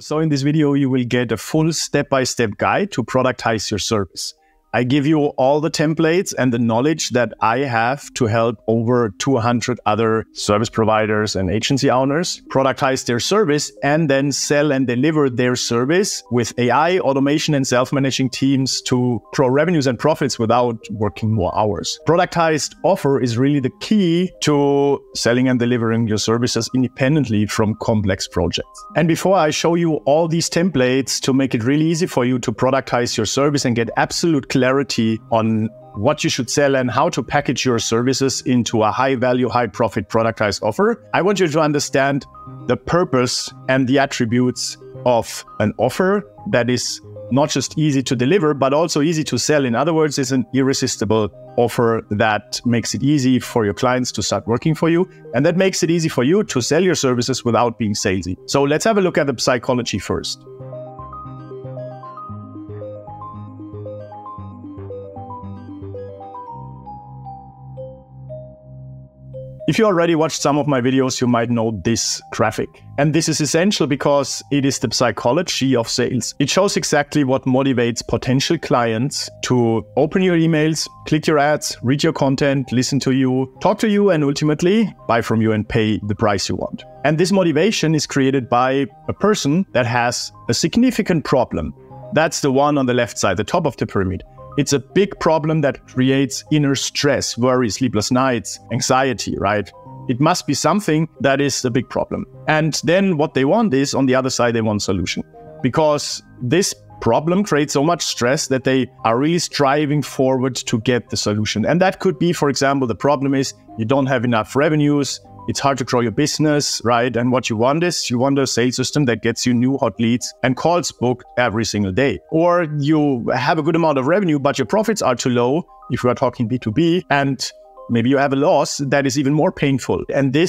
So in this video, you will get a full step-by-step guide to productize your service. I give you all the templates and the knowledge that I have to help over 200 other service providers and agency owners productize their service and then sell and deliver their service with AI, automation, and self-managing teams to grow revenues and profits without working more hours. Productized offer is really the key to selling and delivering your services independently from complex projects. And before I show you all these templates to make it really easy for you to productize your service and get absolute clarity on what you should sell and how to package your services into a high-value, high-profit productized offer, I want you to understand the purpose and the attributes of an offer that is not just easy to deliver, but also easy to sell. In other words, it's an irresistible offer that makes it easy for your clients to start working for you, and that makes it easy for you to sell your services without being salesy. So let's have a look at the psychology first. If you already watched some of my videos, you might know this graphic. And this is essential because it is the psychology of sales. It shows exactly what motivates potential clients to open your emails, click your ads, read your content, listen to you, talk to you, and ultimately buy from you and pay the price you want. And this motivation is created by a person that has a significant problem. That's the one on the left side, the top of the pyramid. It's a big problem that creates inner stress, worry, sleepless nights, anxiety, right? It must be something that is a big problem. And then what they want is, on the other side, they want a solution. Because this problem creates so much stress that they are really striving forward to get the solution. And that could be, for example, the problem is you don't have enough revenues, it's hard to grow your business, right? And what you want is you want a sales system that gets you new hot leads and calls booked every single day. Or you have a good amount of revenue, but your profits are too low if you are talking B2B, and maybe you have a loss that is even more painful. And the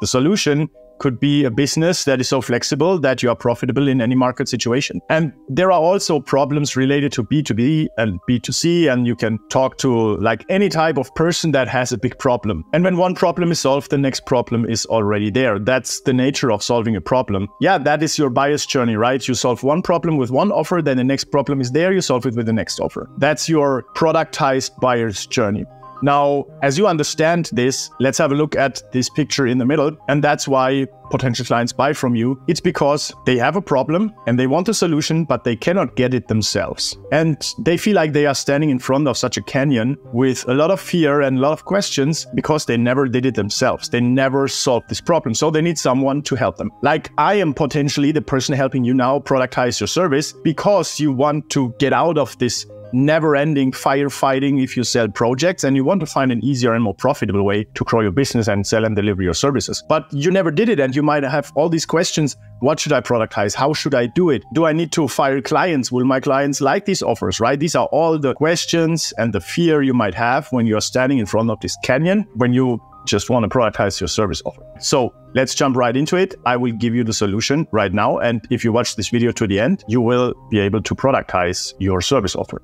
solution could be a business that is so flexible that you are profitable in any market situation. And there are also problems related to B2B and B2C, and you can talk to like any type of person that has a big problem. And when one problem is solved, the next problem is already there. That's the nature of solving a problem. Yeah, that is your buyer's journey, right? You solve one problem with one offer, then the next problem is there, you solve it with the next offer. That's your productized buyer's journey. Now, as you understand this, let's have a look at this picture in the middle. And that's why potential clients buy from you. It's because they have a problem and they want a solution, but they cannot get it themselves. And they feel like they are standing in front of such a canyon with a lot of fear and a lot of questions because they never did it themselves. They never solved this problem. So they need someone to help them. Like I am potentially the person helping you now productize your service because you want to get out of this never-ending firefighting if you sell projects, and you want to find an easier and more profitable way to grow your business and sell and deliver your services. But you never did it, and you might have all these questions. What should I productize? How should I do it? Do I need to fire clients? Will my clients like these offers, right? These are all the questions and the fear you might have when you're standing in front of this canyon, when you just want to productize your service offer. So let's jump right into it. I will give you the solution right now. And if you watch this video to the end, you will be able to productize your service offer.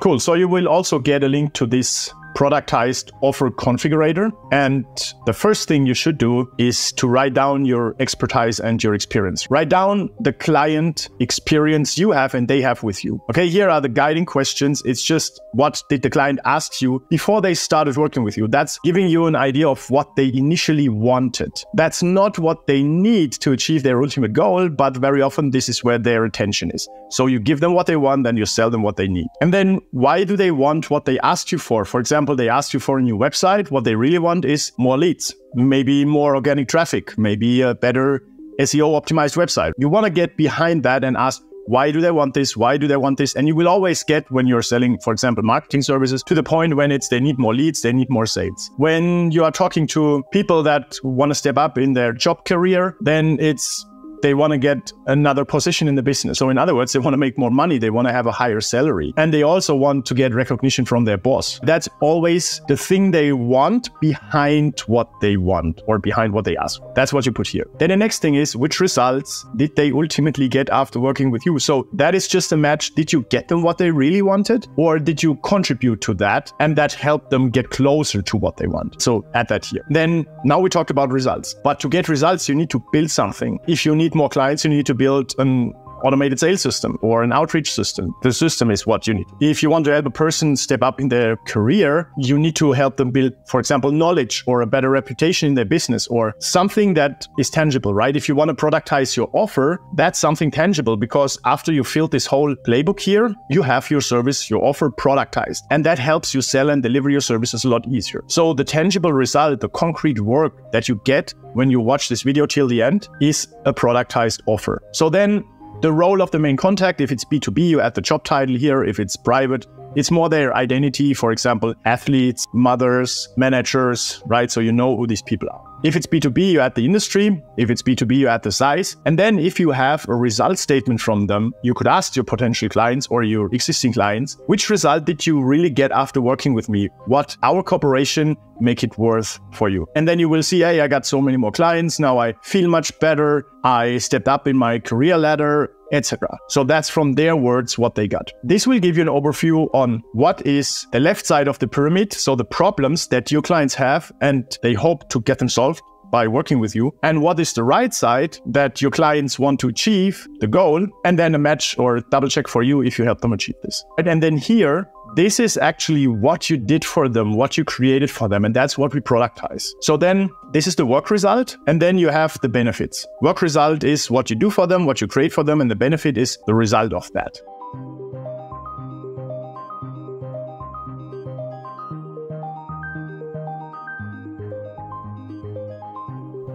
Cool. So you will also get a link to this productized offer configurator. And the first thing you should do is to write down your expertise and your experience. Write down the client experience you have and they have with you. Okay, here are the guiding questions. It's just what did the client ask you before they started working with you. That's giving you an idea of what they initially wanted. That's not what they need to achieve their ultimate goal, but very often this is where their attention is. So you give them what they want, then you sell them what they need. And then why do they want what they asked you for? For example, they asked you for a new website. What they really want is more leads, maybe more organic traffic, maybe a better SEO optimized website. You want to get behind that and ask, why do they want this? Why do they want this? And you will always get, when you're selling, for example, marketing services, to the point when it's they need more leads, they need more sales. When you are talking to people that want to step up in their job career, then it's they want to get another position in the business. So in other words, they want to make more money. They want to have a higher salary. And they also want to get recognition from their boss. That's always the thing they want behind what they want or behind what they ask for. That's what you put here. Then the next thing is, which results did they ultimately get after working with you? So that is just a match. Did you get them what they really wanted? Or did you contribute to that and that helped them get closer to what they want? So add that here. Then now we talked about results. But to get results, you need to build something. If you need more clients, you need to build an automated sales system or an outreach system. The system is what you need. If you want to help a person step up in their career, you need to help them build, for example, knowledge or a better reputation in their business or something that is tangible, right? If you want to productize your offer, that's something tangible because after you fill this whole playbook here, you have your service, your offer productized. And that helps you sell and deliver your services a lot easier. So the tangible result, the concrete work that you get when you watch this video till the end is a productized offer. So then the role of the main contact, if it's B2B, you add the job title here. If it's private, it's more their identity. For example, athletes, mothers, managers, right? So you know who these people are. If it's B2B, you add the industry. If it's B2B, you add the size. And then if you have a result statement from them, you could ask your potential clients or your existing clients, which result did you really get after working with me? What our cooperation make it worth for you? And then you will see, hey, I got so many more clients. Now I feel much better. I stepped up in my career ladder, etc. So that's from their words what they got. This will give you an overview on what is the left side of the pyramid, so the problems that your clients have and they hope to get them solved by working with you, and what is the right side that your clients want to achieve, the goal, and then a match or double check for you if you help them achieve this. And then here, this is actually what you did for them, what you created for them, and that's what we productize. So then this is the work result, and then you have the benefits. Work result is what you do for them, what you create for them, and the benefit is the result of that.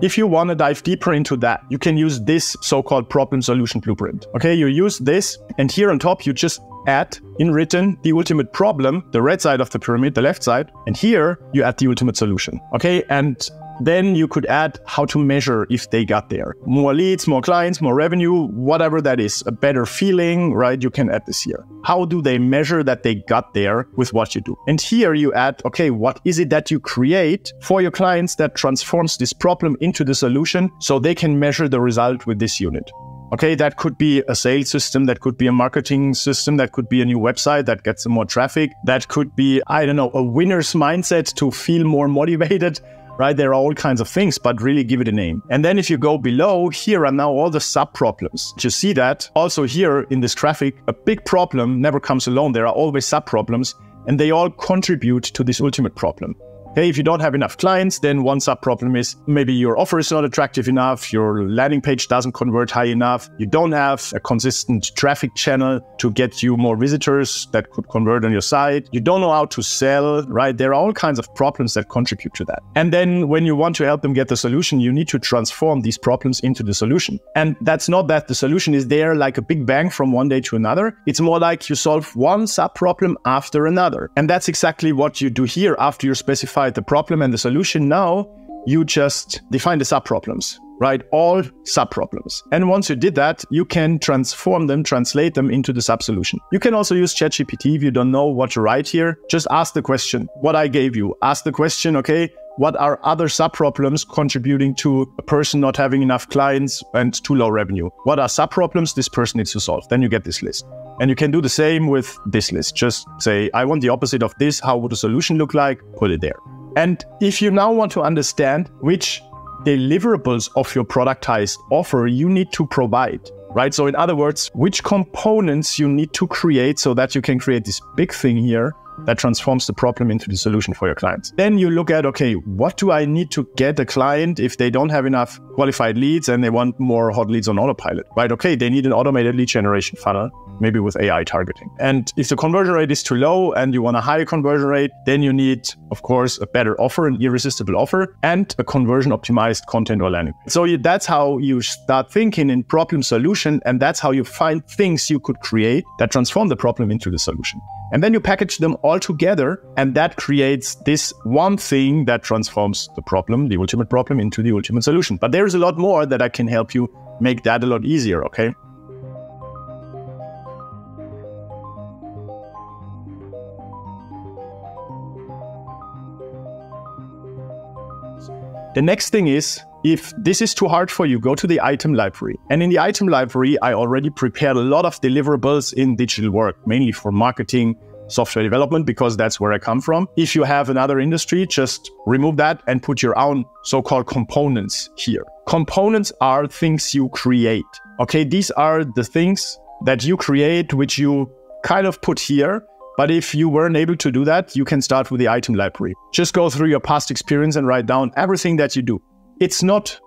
If you want to dive deeper into that, you can use this so-called problem solution blueprint. Okay, you use this, and here on top, you just add in written the ultimate problem, the red side of the pyramid, the left side, and here you add the ultimate solution. Okay, and then you could add how to measure if they got there. More leads, more clients, more revenue, whatever that is, a better feeling, right? You can add this here. How do they measure that they got there with what you do? And here you add, okay, what is it that you create for your clients that transforms this problem into the solution so they can measure the result with this unit? Okay, that could be a sales system, that could be a marketing system, that could be a new website that gets some more traffic, that could be, I don't know, a winner's mindset to feel more motivated, right? There are all kinds of things, but really give it a name. And then if you go below, here are now all the sub-problems. You see that also here in this graphic, a big problem never comes alone. There are always sub-problems, and they all contribute to this ultimate problem. Okay, if you don't have enough clients, then one sub-problem is maybe your offer is not attractive enough, your landing page doesn't convert high enough, you don't have a consistent traffic channel to get you more visitors that could convert on your site, you don't know how to sell, right? There are all kinds of problems that contribute to that. And then when you want to help them get the solution, you need to transform these problems into the solution. And that's not that the solution is there like a big bang from one day to another. It's more like you solve one sub-problem after another. And that's exactly what you do here after you specify the problem and the solution. Now you just define the sub-problems, right? All sub-problems. And once you did that, you can transform them, translate them into the sub-solution. You can also use ChatGPT if you don't know what to write here. Just ask the question, what I gave you. Ask the question, okay, what are other sub-problems contributing to a person not having enough clients and too low revenue? What are sub-problems this person needs to solve? Then you get this list. And you can do the same with this list. Just say, I want the opposite of this. How would a solution look like? Put it there. And if you now want to understand which deliverables of your productized offer you need to provide, right? So in other words, which components you need to create so that you can create this big thing here that transforms the problem into the solution for your clients. Then you look at, okay, what do I need to get a client if they don't have enough qualified leads and they want more hot leads on autopilot, right? Okay, they need an automated lead generation funnel, maybe with AI targeting. And if the conversion rate is too low and you want a higher conversion rate, then you need, of course, a better offer, an irresistible offer, and a conversion optimized content or landing. So that's how you start thinking in problem solution, and that's how you find things you could create that transform the problem into the solution. And then you package them all together, and that creates this one thing that transforms the problem, the ultimate problem, into the ultimate solution. But there is a lot more that I can help you make that a lot easier, okay? The next thing is, if this is too hard for you, go to the item library. And in the item library, I already prepared a lot of deliverables in digital work, mainly for marketing, software development, because that's where I come from. If you have another industry, just remove that and put your own so-called components here. Components are things you create. Okay, these are the things that you create, which you kind of put here. But if you weren't able to do that, you can start with the item library. Just go through your past experience and write down everything that you do. It's not,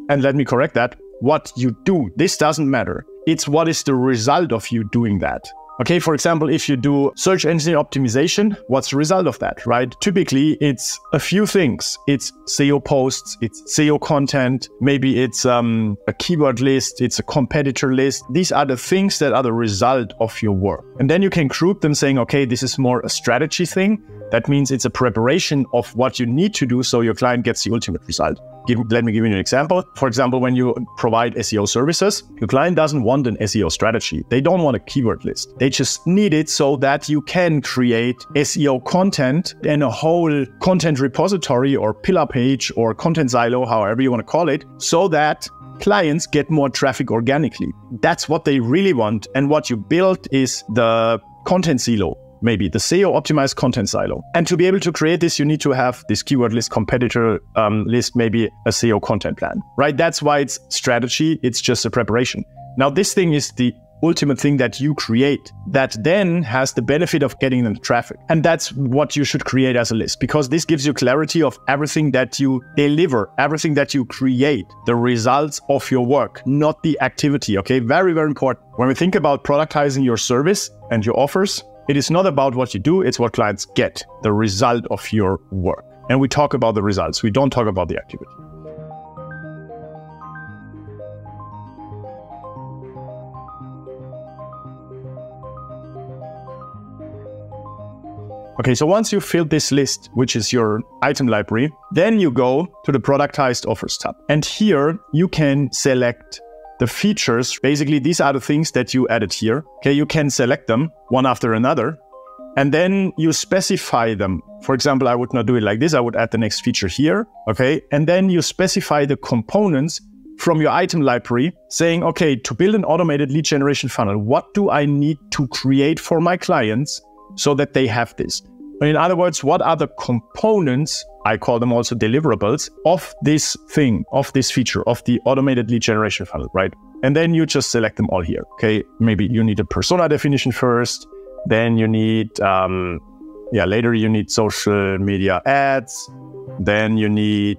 and let me correct that, what you do. This doesn't matter. It's what is the result of you doing that. Okay, for example, if you do search engine optimization, what's the result of that, right? Typically, it's a few things. It's SEO posts, it's SEO content, maybe it's a keyword list, it's a competitor list. These are the things that are the result of your work. And then you can group them saying, okay, this is more a strategy thing. That means it's a preparation of what you need to do so your client gets the ultimate result. Let me give you an example. For example, when you provide SEO services, your client doesn't want an SEO strategy. They don't want a keyword list. They just need it so that you can create SEO content and a whole content repository or pillar page or content silo, however you want to call it, so that clients get more traffic organically. That's what they really want. And what you build is the content silo. Maybe the SEO optimized content silo. And to be able to create this, you need to have this keyword list, competitor list, maybe a SEO content plan, right? That's why it's strategy. It's just a preparation. Now, this thing is the ultimate thing that you create that then has the benefit of getting them traffic. And that's what you should create as a list, because this gives you clarity of everything that you deliver, everything that you create, the results of your work, not the activity. Okay, very, very important. When we think about productizing your service and your offers, it is not about what you do, it's what clients get, the result of your work. And we talk about the results, we don't talk about the activity. Okay, so once you fill this list, which is your item library, then you go to the Productized Offers tab. And here you can select the features. Basically, these are the things that you added here. Okay, you can select them one after another, and then you specify them. For example, I would not do it like this. I would add the next feature here. Okay, and then you specify the components from your item library, saying, okay, to build an automated lead generation funnel, what do I need to create for my clients so that they have this? In other words, what are the components, I call them also deliverables, of this thing, of this feature, of the automated lead generation funnel, right? And then you just select them all here, okay? Maybe you need a persona definition first, then you need, later you need social media ads, then you need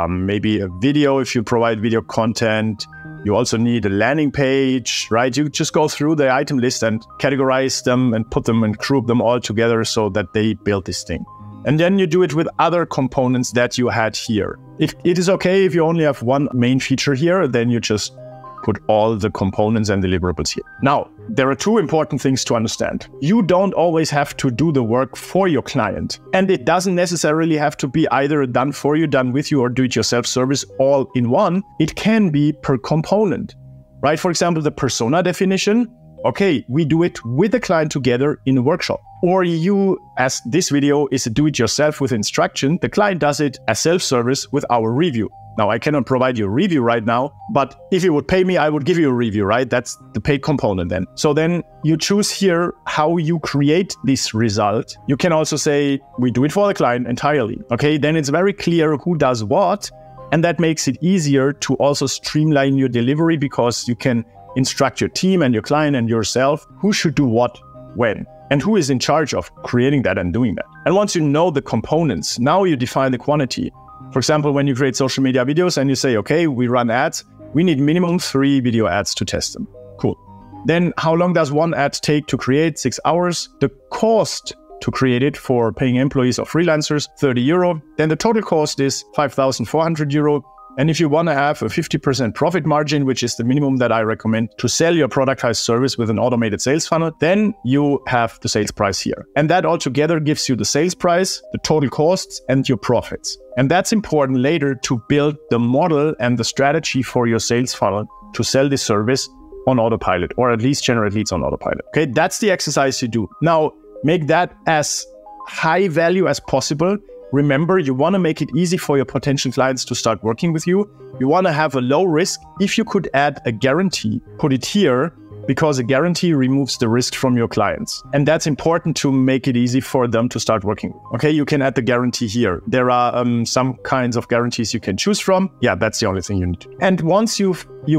maybe a video if you provide video content. You also need a landing page, right? You just go through the item list and categorize them and put them and group them all together so that they build this thing. And then you do it with other components that you had here. If it is okay if you only have one main feature here, then you just put all the components and deliverables here. Now, there are two important things to understand. You don't always have to do the work for your client. And it doesn't necessarily have to be either done for you, done with you, or do-it-yourself service all in one. It can be per component, right? For example, the persona definition. Okay, we do it with the client together in a workshop. Or you, as this video is a do-it-yourself with instruction, the client does it as self-service with our review. Now, I cannot provide you a review right now, but if you would pay me, I would give you a review, right? That's the paid component then. So then you choose here how you create this result. You can also say, we do it for the client entirely. Okay, then it's very clear who does what. And that makes it easier to also streamline your delivery, because you can instruct your team and your client and yourself who should do what, when, and who is in charge of creating that and doing that. And once you know the components, now you define the quantity. For example, when you create social media videos and you say, okay, we run ads, we need minimum 3 video ads to test them. Cool. Then how long does one ad take to create? 6 hours. The cost to create it for paying employees or freelancers, €30. Then the total cost is €5,400. And if you want to have a 50% profit margin, which is the minimum that I recommend to sell your productized service with an automated sales funnel, then you have the sales price here. And that altogether gives you the sales price, the total costs, and your profits. And that's important later to build the model and the strategy for your sales funnel to sell this service on autopilot, or at least generate leads on autopilot. Okay, that's the exercise you do. Now, make that as high value as possible. Remember, you want to make it easy for your potential clients to start working with you. You want to have a low risk. If you could add a guarantee, put it here, because a guarantee removes the risk from your clients. And that's important to make it easy for them to start working. Okay, you can add the guarantee here. There are some kinds of guarantees you can choose from. Yeah, that's the only thing you need to do. And once you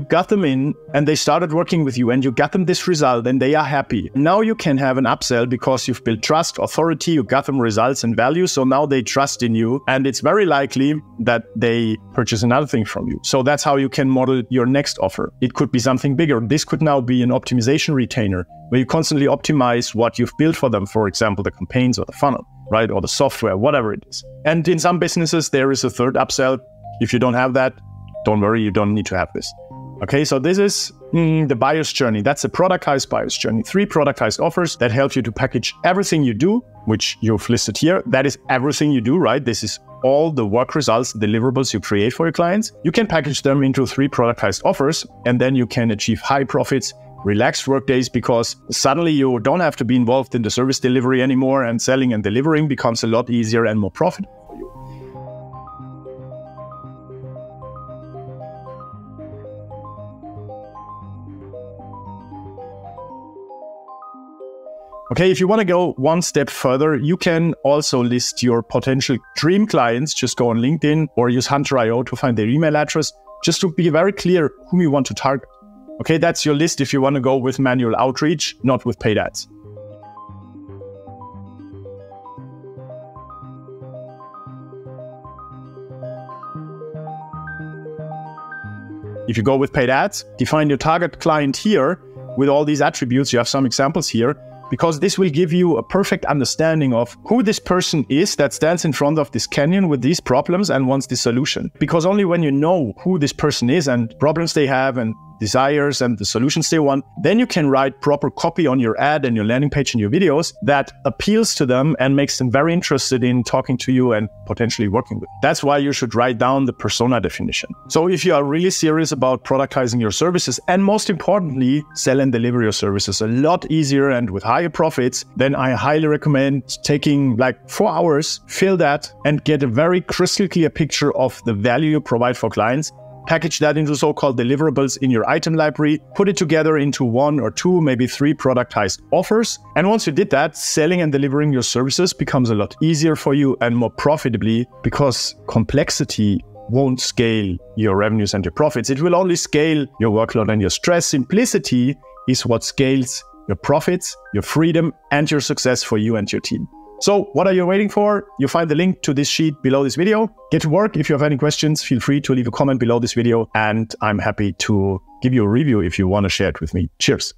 got them in and they started working with you and you got them this result and they are happy, now you can have an upsell because you've built trust, authority, you got them results and value. So now they trust in you, and it's very likely that they purchase another thing from you. So that's how you can model your next offer. It could be something bigger. This could now be an optimization retainer where you constantly optimize what you've built for them. For example, the campaigns or the funnel, right? Or the software, whatever it is. And in some businesses, there is a third upsell. If you don't have that, don't worry, you don't need to have this. Okay, so this is the buyer's journey. That's a productized buyer's journey. 3 productized offers that help you to package everything you do, which you've listed here. That is everything you do, right? This is all the work results, deliverables you create for your clients. You can package them into 3 productized offers, and then you can achieve high profits, relaxed work days, because suddenly you don't have to be involved in the service delivery anymore, and selling and delivering becomes a lot easier and more profitable for you. Okay, if you want to go one step further, you can also list your potential dream clients. Just go on LinkedIn or use Hunter.io to find their email address, just to be very clear whom you want to target. Okay, that's your list if you want to go with manual outreach, not with paid ads. If you go with paid ads, define your target client here with all these attributes. You have some examples here, because this will give you a perfect understanding of who this person is that stands in front of this canyon with these problems and wants the solution. Because only when you know who this person is and problems they have and desires and the solutions they want, then you can write proper copy on your ad and your landing page and your videos that appeals to them and makes them very interested in talking to you and potentially working with you. That's why you should write down the persona definition. So if you are really serious about productizing your services, and most importantly, sell and deliver your services a lot easier and with higher profits, then I highly recommend taking like 4 hours, fill that, and get a very crystal clear picture of the value you provide for clients. Package that into so-called deliverables in your item library, put it together into 1 or 2, maybe 3 productized offers. And once you did that, selling and delivering your services becomes a lot easier for you and more profitably, because complexity won't scale your revenues and your profits. It will only scale your workload and your stress. Simplicity is what scales your profits, your freedom, and your success for you and your team. So what are you waiting for? You find the link to this sheet below this video. Get to work. If you have any questions, feel free to leave a comment below this video, and I'm happy to give you a review if you want to share it with me. Cheers.